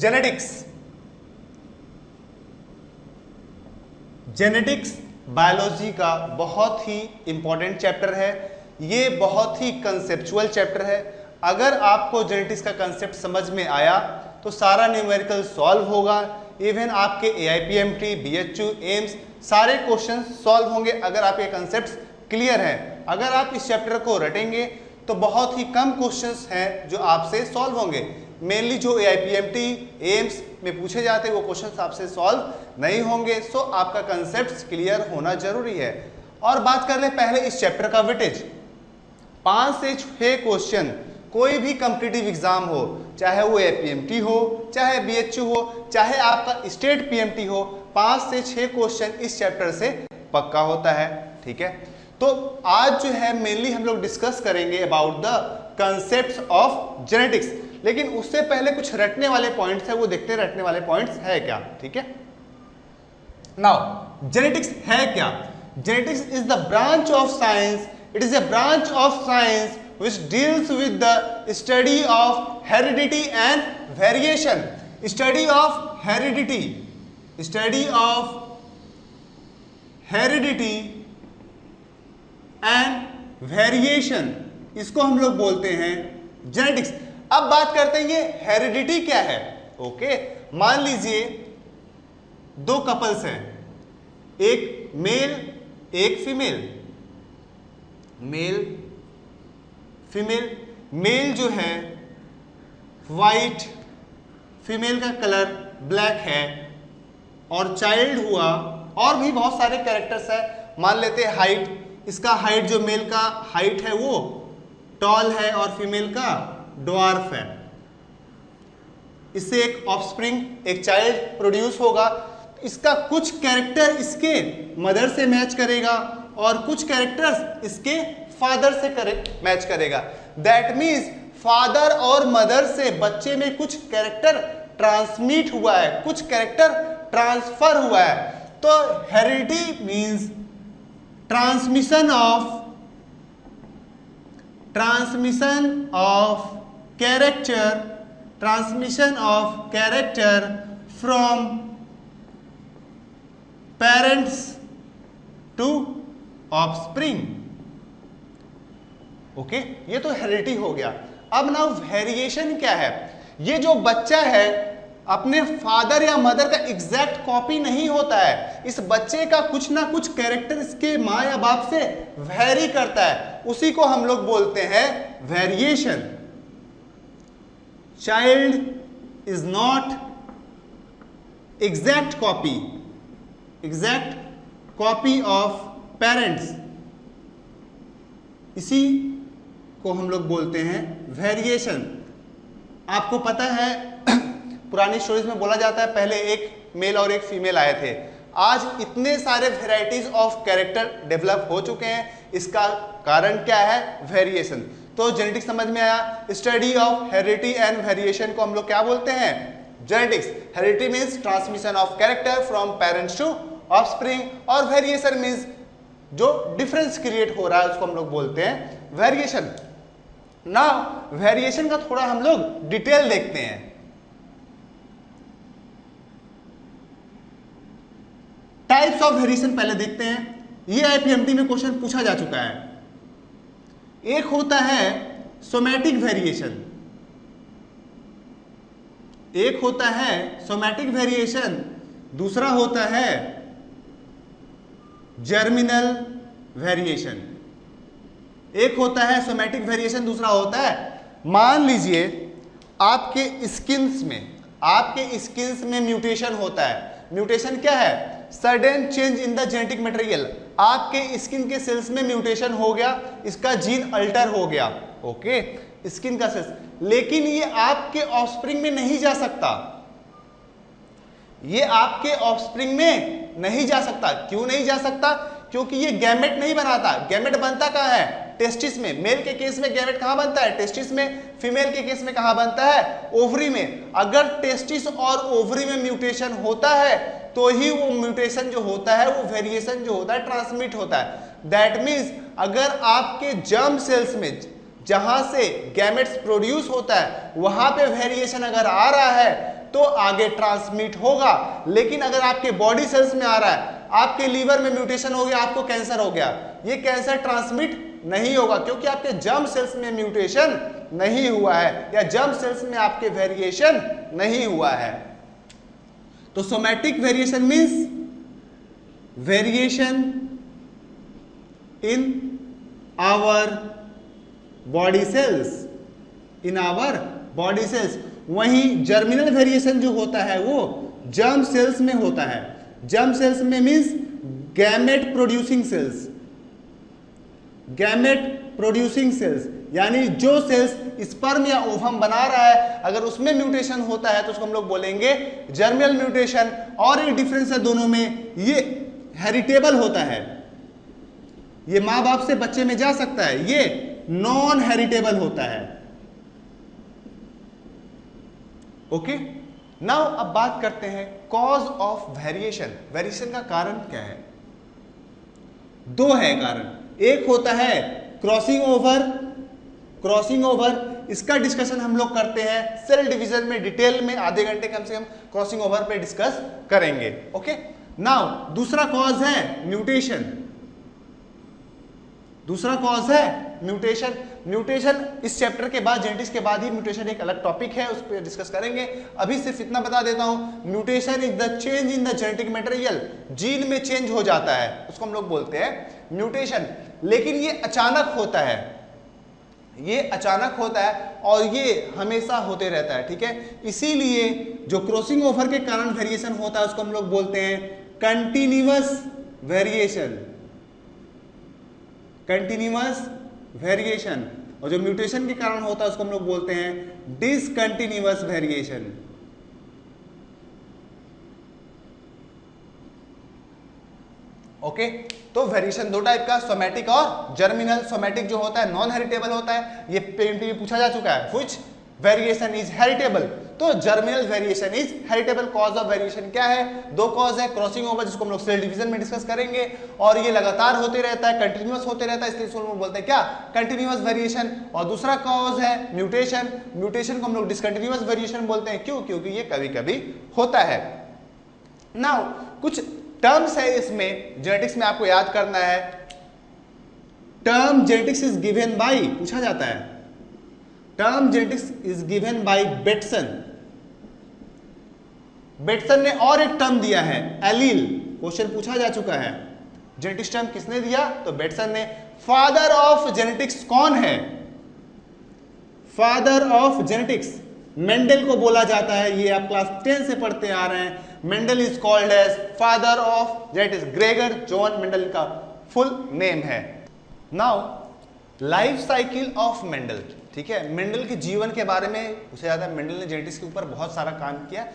Genetics biology का बहुत ही important chapter है। ये बहुत ही कंसेप्चुअल चैप्टर है। अगर आपको जेनेटिक्स का कंसेप्ट समझ में आया तो सारा न्यूमेरिकल सॉल्व होगा। इवन आपके AIPMT, BHU, एम्स सारे क्वेश्चन सॉल्व होंगे अगर आपके कंसेप्ट्स क्लियर हैं। अगर आप इस चैप्टर को रटेंगे तो बहुत ही कम क्वेश्चंस हैं जो आपसे सॉल्व होंगे। मेनली जो AIPMT, एम्स में पूछे जाते हैं वो क्वेश्चंस आपसे सॉल्व नहीं होंगे। सो आपका कंसेप्ट क्लियर होना जरूरी है। और बात कर ले पहले इस चैप्टर का वेटेज। 5 से 6 क्वेश्चन कोई भी कॉम्पिटिटिव एग्जाम हो, चाहे वो AIPMT हो, चाहे BHU हो, चाहे आपका स्टेट PMT हो, 5 से 6 क्वेश्चन इस चैप्टर से पक्का होता है। ठीक है, तो आज जो है मेनली हम लोग डिस्कस करेंगे about the concepts of genetics. लेकिन उससे पहले कुछ रटने वाले पॉइंट्स है, वो देखते हैं रटने वाले पॉइंट्स है क्या। ठीक है, नाउ जेनेटिक्स है क्या? Genetics is the branch of science, it is a branch of science which deals with the study of heredity and variation. Study of heredity and variation, इसको हम लोग बोलते हैं जेनेटिक्स। अब बात करते हैं ये हेरिडिटी क्या है। ओके, मान लीजिए 2 कपल्स हैं, एक मेल एक फीमेल, मेल फीमेल। मेल जो है वाइट, फीमेल का कलर ब्लैक है, और चाइल्ड हुआ। और भी बहुत सारे कैरेक्टर्स है। मान लेते हैं हाइट, इसका हाइट जो मेल का हाइट है वो टॉल है और फीमेल का ड्वार्फ है। इससे एक ऑफस्प्रिंग, एक चाइल्ड प्रोड्यूस होगा। इसका कुछ कैरेक्टर इसके मदर से मैच करेगा और कुछ कैरेक्टर्स इसके फादर से मैच करेगा। दैट मीन्स फादर और मदर से बच्चे में कुछ कैरेक्टर ट्रांसमिट हुआ है, कुछ कैरेक्टर ट्रांसफर हुआ है। तो heredity means transmission of character from parents to offspring. Okay, ये तो हेरिडिटी हो गया। अब ना वेरिएशन क्या है? ये जो बच्चा है अपने फादर या मदर का एग्जैक्ट कॉपी नहीं होता है। इस बच्चे का कुछ ना कुछ कैरेक्टर इसके माँ या बाप से वेरी करता है, उसी को हम लोग बोलते हैं variation. Child is not exact copy of parents, इसी को हम लोग बोलते हैं वेरिएशन। आपको पता है पुरानी स्टोरीज में बोला जाता है पहले एक मेल और एक फीमेल आए थे। आज इतने सारे वेराइटीज ऑफ कैरेक्टर डेवलप हो चुके हैं। इसका कारण क्या है? वेरिएशन। तो जेनेटिक्स समझ में आया। Study of heredity and variation को हम लोग क्या बोलते हैं? Genetics. Heredity means transmission of character from parents to offspring, और वेरिएशन मीन्स जो डिफरेंस क्रिएट हो रहा है उसको हम लोग बोलते हैं वेरिएशन। ना वेरिएशन का थोड़ा हम लोग डिटेल देखते हैं। टाइप्स ऑफ वेरिएशन पहले देखते हैं। ये IPMT में क्वेश्चन पूछा जा चुका है। एक होता है सोमैटिक वेरिएशन, दूसरा होता है जर्मिनल वेरिएशन। एक होता है सोमैटिक वेरिएशन, दूसरा होता है, मान लीजिए आपके स्किन्स में म्यूटेशन होता है। म्यूटेशन क्या है? Sudden change in the genetic material. आपके स्किन के सेल्स में म्यूटेशन हो गया, इसका जीन अल्टर हो गया। ओके, स्किन का सेल्स, लेकिन ये आपके ऑफस्प्रिंग में नहीं जा सकता। ये आपके ऑफस्प्रिंग में नहीं जा सकता। क्यों नहीं जा सकता? क्योंकि ये गैमेट नहीं बनाता। गैमेट बनता कहाँ है? टेस्टिस में। मेल के केस में गैमेट कहाँ बनता है? टेस्टिस में। फीमेल के केस में कहाँ बनता है? ओवरी में। अगर टेस्टिस और ओवरी में म्यूटेशन होता है तो ही वो म्यूटेशन जो होता है, वो वेरिएशन जो होता है, ट्रांसमिट होता है। दैट मीन्स अगर आपके जर्म सेल्स में जहां से गैमेट्स प्रोड्यूस होता है वहां पे वेरिएशन अगर आ रहा है तो आगे ट्रांसमिट होगा। लेकिन अगर आपके बॉडी सेल्स में आ रहा है, आपके लीवर में म्यूटेशन हो गया, आपको कैंसर हो गया, ये कैंसर ट्रांसमिट नहीं होगा क्योंकि आपके जर्म सेल्स में म्यूटेशन नहीं हुआ है या जर्म सेल्स में आपके वेरिएशन नहीं हुआ है। तो somatic variation means variation in our body cells, in our body cells. वहीं जर्मिनल वेरिएशन जो होता है वो जर्म सेल्स में होता है। जर्म सेल्स में means gamete producing cells, gamete producing cells, यानी जो सेल्स स्पर्म या ओवम बना रहा है, अगर उसमें म्यूटेशन होता है तो उसको हम लोग बोलेंगे जर्मिनल म्यूटेशन। और एक डिफरेंस है दोनों में, ये हेरिटेबल होता है, ये मां बाप से बच्चे में जा सकता है, ये नॉन हेरिटेबल होता है। ओके, नाउ अब बात करते हैं कॉज ऑफ वेरिएशन। वेरिएशन का कारण क्या है? दो है कारण, एक होता है क्रॉसिंग ओवर। क्रॉसिंग ओवर इसका डिस्कशन हम लोग करते हैं सेल डिवीजन में डिटेल में, आधे घंटे कम से कम क्रॉसिंग ओवर पे डिस्कस करेंगे। ओके, नाउ दूसरा कॉज है म्यूटेशन। दूसरा कॉज है म्यूटेशन। म्यूटेशन इस चैप्टर के बाद, जेनेटिक्स के बाद ही म्यूटेशन एक अलग टॉपिक है, उस पर डिस्कस करेंगे। अभी सिर्फ इतना बता देता हूं, mutation is the change in the genetic material, gene में चेंज हो जाता है, उसको हम लोग बोलते हैं म्यूटेशन। लेकिन ये अचानक होता है, ये अचानक होता है और ये हमेशा होते रहता है, ठीक है। इसीलिए जो क्रॉसिंग ओवर के कारण वेरिएशन होता है उसको हम लोग बोलते हैं कंटिन्यूअस वेरिएशन, कंटिन्यूअस वेरिएशन। और जो म्यूटेशन के कारण होता है उसको हम लोग बोलते हैं डिसकंटिन्यूअस वेरिएशन। ओके, तो वेरिएशन दो टाइप का, सोमैटिक और जर्मिनल। सोमैटिक जो होता है नॉन हेरिटेबल होता है, ये पेंट में पूछा जा चुका है, व्हिच वेरिएशन इज हेरिटेबल, तो germinal variation is heritable. Cause of variation क्या है? दो कॉज है, क्रॉसिंग ओवर जिसको हम लोग सेल डिवीजन में डिस्कस करेंगे, और ये लगातार होते रहता है, कंटिन्यूअस होते रहता है, इसलिए इसको हम लोग बोलते हैं क्या? Continuous variation. और दूसरा कॉज है म्यूटेशन। म्यूटेशन को हम लोग डिसकंटिन्यूअस वेरिएशन बोलते हैं, क्यों? क्योंकि ये कभी कभी होता है। नाउ कुछ टर्म्स है इसमें, जेनेटिक्स में आपको याद करना है। Term genetics is given by, पूछा जाता है, term genetics is given by Bateson. Bateson ने और एक टर्म दिया है एलील, क्वेश्चन पूछा जा चुका है। जेनेटिक्स टर्म किसने दिया? तो बेटसन ने। फादर ऑफ जेनेटिक्स कौन है? फादर ऑफ जेनेटिक्स मेंडल को बोला जाता है, ये आप क्लास 10 से पढ़ते आ रहे हैं। Mendel is called as father of genetics, Gregor John Mendel का फुल नेम है। Now life cycle of Mendel, ठीक है। मेंडल के जीवन के बारे में पूछा जाता है। मेंडल ने जेनेटिक्स के ऊपर बहुत सारा काम किया,